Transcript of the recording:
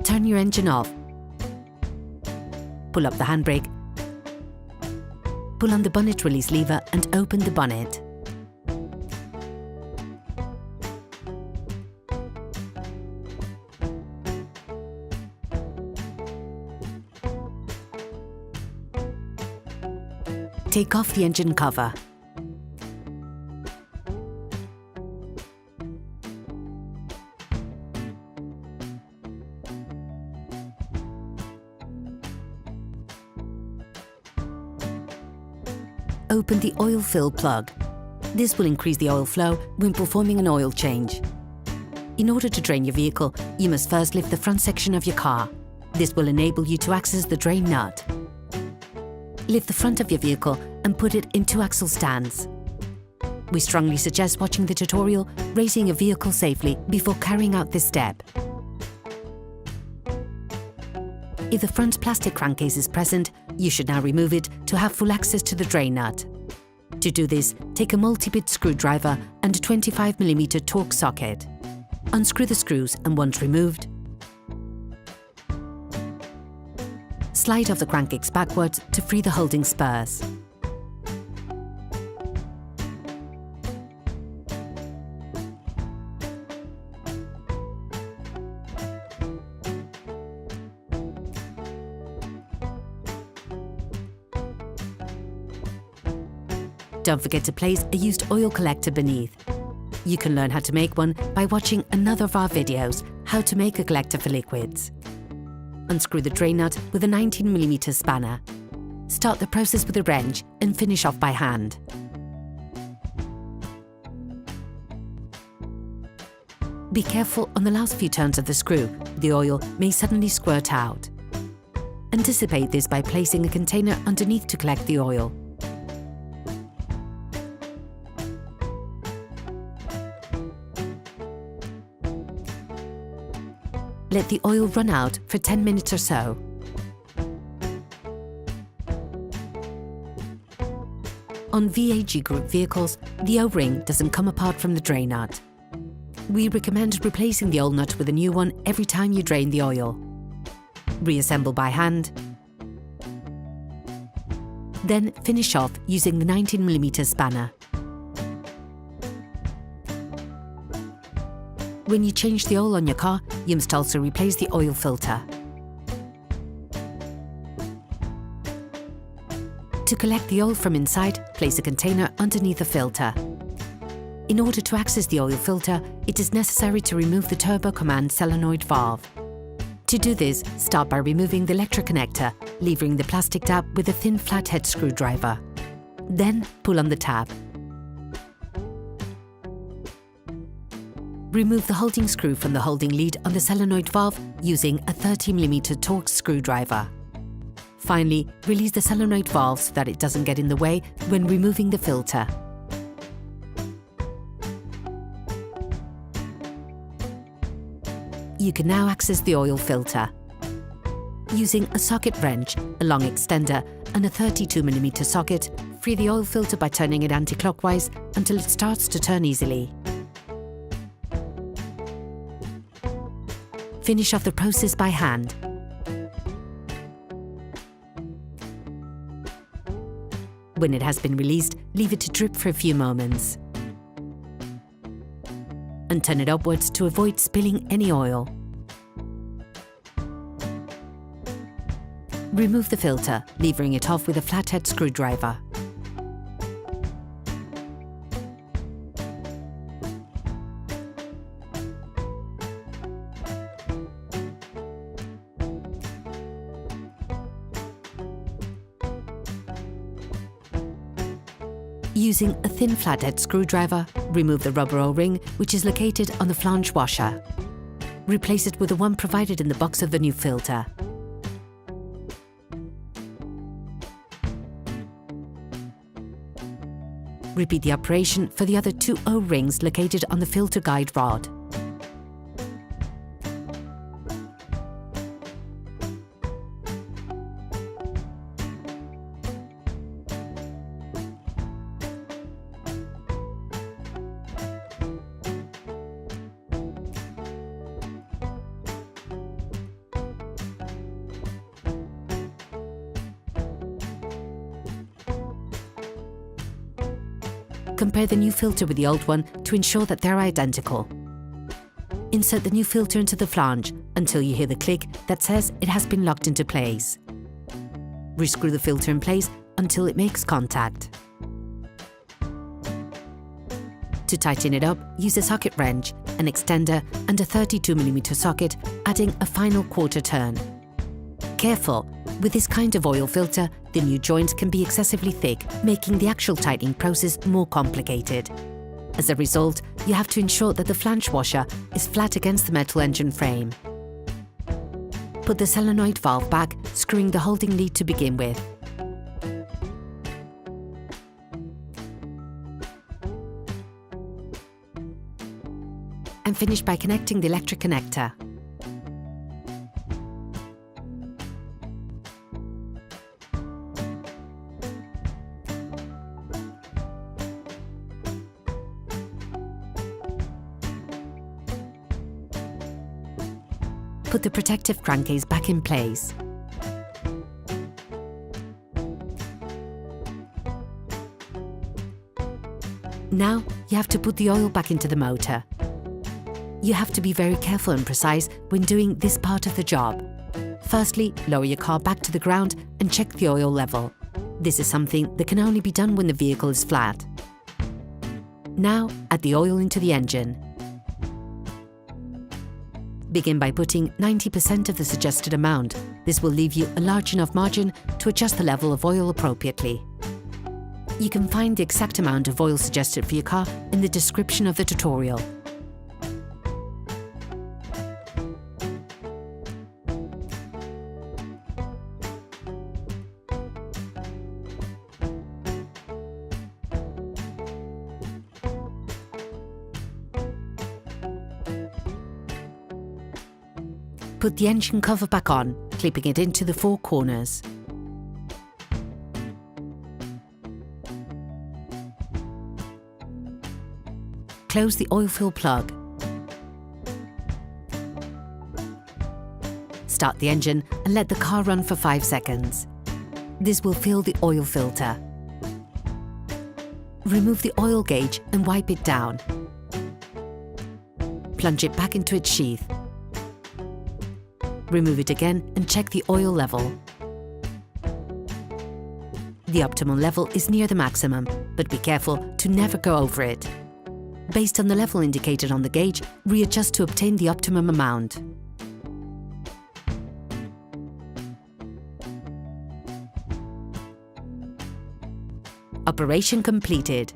Turn your engine off. Pull up the handbrake. Pull on the bonnet release lever and open the bonnet. Take off the engine cover. Open the oil fill plug. This will increase the oil flow when performing an oil change. In order to drain your vehicle, you must first lift the front section of your car. This will enable you to access the drain nut. Lift the front of your vehicle and put it in 2-axle stands. We strongly suggest watching the tutorial raising a vehicle safely before carrying out this step. If the front plastic crankcase is present, you should now remove it to have full access to the drain nut. To do this, take a multi-bit screwdriver and a 25mm Torx socket. Unscrew the screws and once removed, slide off the crankcase backwards to free the holding spurs. Don't forget to place a used oil collector beneath. You can learn how to make one by watching another of our videos, How to Make a Collector for Liquids. Unscrew the drain nut with a 19mm spanner. Start the process with a wrench and finish off by hand. Be careful on the last few turns of the screw. The oil may suddenly squirt out. Anticipate this by placing a container underneath to collect the oil. Let the oil run out for 10 minutes or so. On VAG Group vehicles, the O-ring doesn't come apart from the drain nut. We recommend replacing the old nut with a new one every time you drain the oil. Reassemble by hand. Then finish off using the 19mm spanner. When you change the oil on your car, you must also replace the oil filter. To collect the oil from inside, place a container underneath the filter. In order to access the oil filter, it is necessary to remove the turbo command solenoid valve. To do this, start by removing the electric connector, levering the plastic tab with a thin flathead screwdriver. Then pull on the tab. Remove the holding screw from the holding lead on the solenoid valve using a 30mm Torx screwdriver. Finally, release the solenoid valve so that it doesn't get in the way when removing the filter. You can now access the oil filter. Using a socket wrench, a long extender and a 32mm socket, free the oil filter by turning it anti-clockwise until it starts to turn easily. Finish off the process by hand. When it has been released, leave it to drip for a few moments. And turn it upwards to avoid spilling any oil. Remove the filter, levering it off with a flathead screwdriver. Using a thin flathead screwdriver, remove the rubber O-ring which is located on the flange washer. Replace it with the one provided in the box of the new filter. Repeat the operation for the other two O-rings located on the filter guide rod. Compare the new filter with the old one to ensure that they're identical. Insert the new filter into the flange until you hear the click that says it has been locked into place. Rescrew the filter in place until it makes contact. To tighten it up, use a socket wrench, an extender and a 32mm socket, adding a final quarter turn. Careful! With this kind of oil filter, the new joint can be excessively thick, making the actual tightening process more complicated. As a result, you have to ensure that the flange washer is flat against the metal engine frame. Put the solenoid valve back, screwing the holding lead to begin with. And finish by connecting the electric connector. Put the protective crankcase back in place. Now you have to put the oil back into the motor. You have to be very careful and precise when doing this part of the job. Firstly, lower your car back to the ground and check the oil level. This is something that can only be done when the vehicle is flat. Now add the oil into the engine. Begin by putting 90% of the suggested amount. This will leave you a large enough margin to adjust the level of oil appropriately. You can find the exact amount of oil suggested for your car in the description of the tutorial. Put the engine cover back on, clipping it into the four corners. Close the oil fill plug. Start the engine and let the car run for 5 seconds. This will fill the oil filter. Remove the oil gauge and wipe it down. Plunge it back into its sheath. Remove it again and check the oil level. The optimal level is near the maximum, but be careful to never go over it. Based on the level indicated on the gauge, readjust to obtain the optimum amount. Operation completed.